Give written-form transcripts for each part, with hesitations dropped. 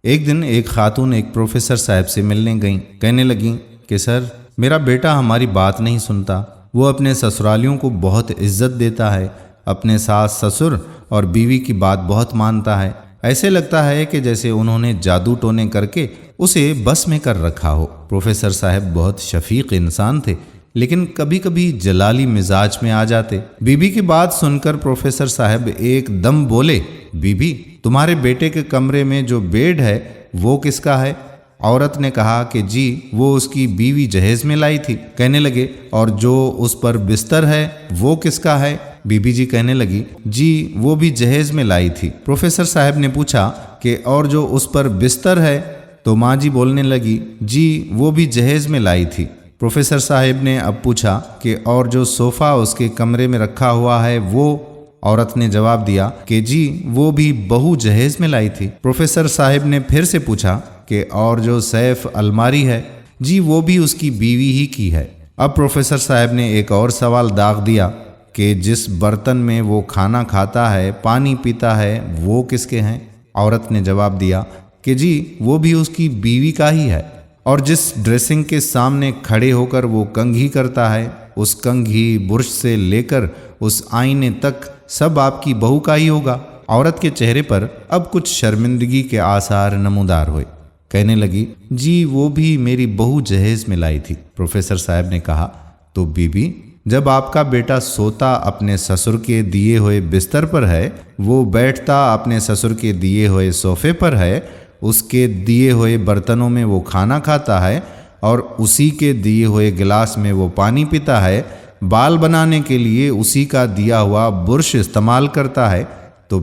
ایک دن ایک خاتون ایک پروفیسر صاحب سے ملنے گئیں، کہنے لگیں کہ سر میرا بیٹا ہماری بات نہیں سنتا، وہ اپنے سسرالیوں کو بہت عزت دیتا ہے، اپنے ساس سسر اور بیوی کی بات بہت مانتا ہے، ایسے لگتا ہے کہ جیسے انہوں نے جادو ٹونے کر کے اسے بس میں کر رکھا ہو۔ پروفیسر صاحب بہت شفیق انسان تھے، لیکن کبھی کبھی جلالی مزاج میں آ جاتے۔ بیوی کی بات سن کر پروفیسر صاحب ایک دم بولے، بیوی تمہارے بیٹے کے کمرے میں جو بیڈ ہے وہ کس کا ہے؟ عورت نے کہا کہ جی وہ اس کی بیوی جہیز میں لائی تھی۔ کہنے لگے اور جو اس پر بستر ہے وہ کس کا ہے؟ بیوی جی کہنے لگی جی وہ بھی جہیز میں لائی تھی۔ پروفیسر صاحب نے پوچھا کہ اور جو اس پر بستر ہے؟ تو ماں جی بولنے لگی جی وہ بھی جہیز میں لائی تھی۔ پروفیسر صاحب نے اب پوچھا کہ اور جو صوفہ اس کے کمرے میں رکھا ہوا ہے وہ؟ عورت نے جواب دیا کہ جی وہ بھی بہو جہیز میں لائی تھی۔ پروفیسر صاحب نے پھر سے پوچھا کہ اور جو سیف الماری ہے؟ جی وہ بھی اس کی بیوی ہی کی ہے۔ اب پروفیسر صاحب نے ایک اور سوال داغ دیا کہ جس برتن میں وہ کھانا کھاتا ہے پانی پیتا ہے وہ کس کے ہیں؟ عورت نے جواب دیا کہ جی وہ بھی اس کی بیوی کا ہی ہے۔ اور جس ڈریسنگ کے سامنے کھڑے ہو کر وہ کنگھی کرتا ہے اس کنگھی برش سے لے کر اس آئینے تک سب آپ کی بہو کا ہی ہوگا۔ عورت کے چہرے پر اب کچھ شرمندگی کے آثار نمودار ہوئے، کہنے لگی جی وہ بھی میری بہو جہیز میں لائی تھی۔ پروفیسر صاحب نے کہا تو بیوی جب آپ کا بیٹا سوتا اپنے سسر کے دیے ہوئے بستر پر ہے، وہ بیٹھتا اپنے سسر کے دیے ہوئے صوفے پر ہے، اس کے دیے ہوئے برتنوں میں وہ کھانا کھاتا ہے اور اسی کے دیے ہوئے گلاس میں وہ پانی پیتا ہے، بال بنانے کے لیے اسی کا دیا ہوا برش استعمال کرتا ہے، تو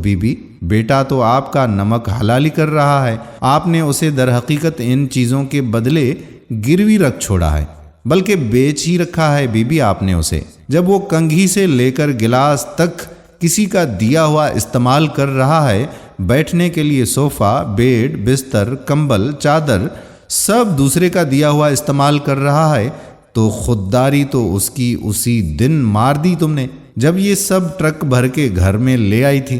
بیٹا تو آپ کا نمک حلالی کر رہا ہے۔ آپ نے اسے در حقیقت ان چیزوں کے بدلے گروی رکھ چھوڑا ہے، بلکہ بیچ ہی رکھا ہے آپ نے اسے۔ جب وہ کنگھی سے لے کر گلاس تک کسی کا دیا ہوا استعمال کر رہا ہے، بیٹھنے کے لیے صوفہ، بیڈ، بستر، کمبل، چادر سب دوسرے کا دیا ہوا استعمال کر رہا ہے، تو خودداری تو اس کی اسی دن مار دی تم نے جب یہ سب ٹرک بھر کے گھر میں لے آئی تھی۔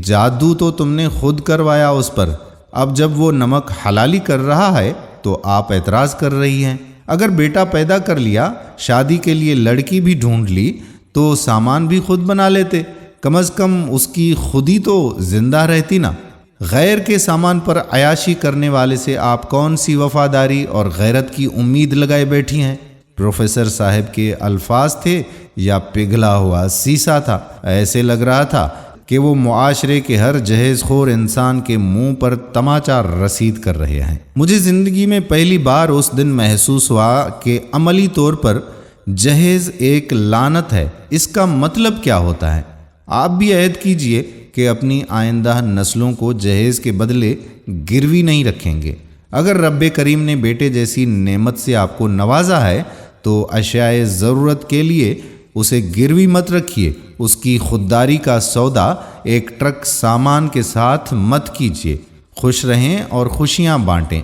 جادو تو تم نے خود کروایا اس پر، اب جب وہ نمک حلالی کر رہا ہے تو آپ اعتراض کر رہی ہیں۔ اگر بیٹا پیدا کر لیا، شادی کے لیے لڑکی بھی ڈھونڈ لی تو سامان بھی خود بنا لیتے، کم از کم اس کی خودی تو زندہ رہتی نا۔ غیر کے سامان پر عیاشی کرنے والے سے آپ کون سی وفاداری اور غیرت کی امید لگائے بیٹھی ہیں؟ پروفیسر صاحب کے الفاظ تھے یا پگھلا ہوا سیسا تھا؟ ایسے لگ رہا تھا کہ وہ معاشرے کے ہر جہیز خور انسان کے منہ پر تماچا رسید کر رہے ہیں۔ مجھے زندگی میں پہلی بار اس دن محسوس ہوا کہ عملی طور پر جہیز ایک لعنت ہے۔ اس کا مطلب کیا ہوتا ہے؟ آپ بھی عہد کیجئے کہ اپنی آئندہ نسلوں کو جہیز کے بدلے گروی نہیں رکھیں گے۔ اگر رب کریم نے بیٹے جیسی نعمت سے آپ کو نوازا ہے تو اشیاء ضرورت کے لیے اسے گروی مت رکھیے، اس کی خودداری کا سودا ایک ٹرک سامان کے ساتھ مت کیجیے۔ خوش رہیں اور خوشیاں بانٹیں۔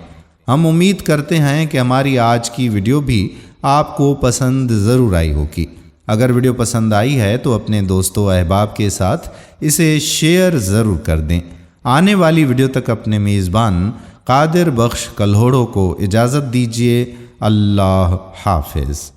ہم امید کرتے ہیں کہ ہماری آج کی ویڈیو بھی آپ کو پسند ضرور آئی ہوگی۔ اگر ویڈیو پسند آئی ہے تو اپنے دوستوں و احباب کے ساتھ اسے شیئر ضرور کر دیں۔ آنے والی ویڈیو تک اپنے میزبان قادر بخش کلہوڑو کو اجازت دیجیے۔ اللہ حافظ۔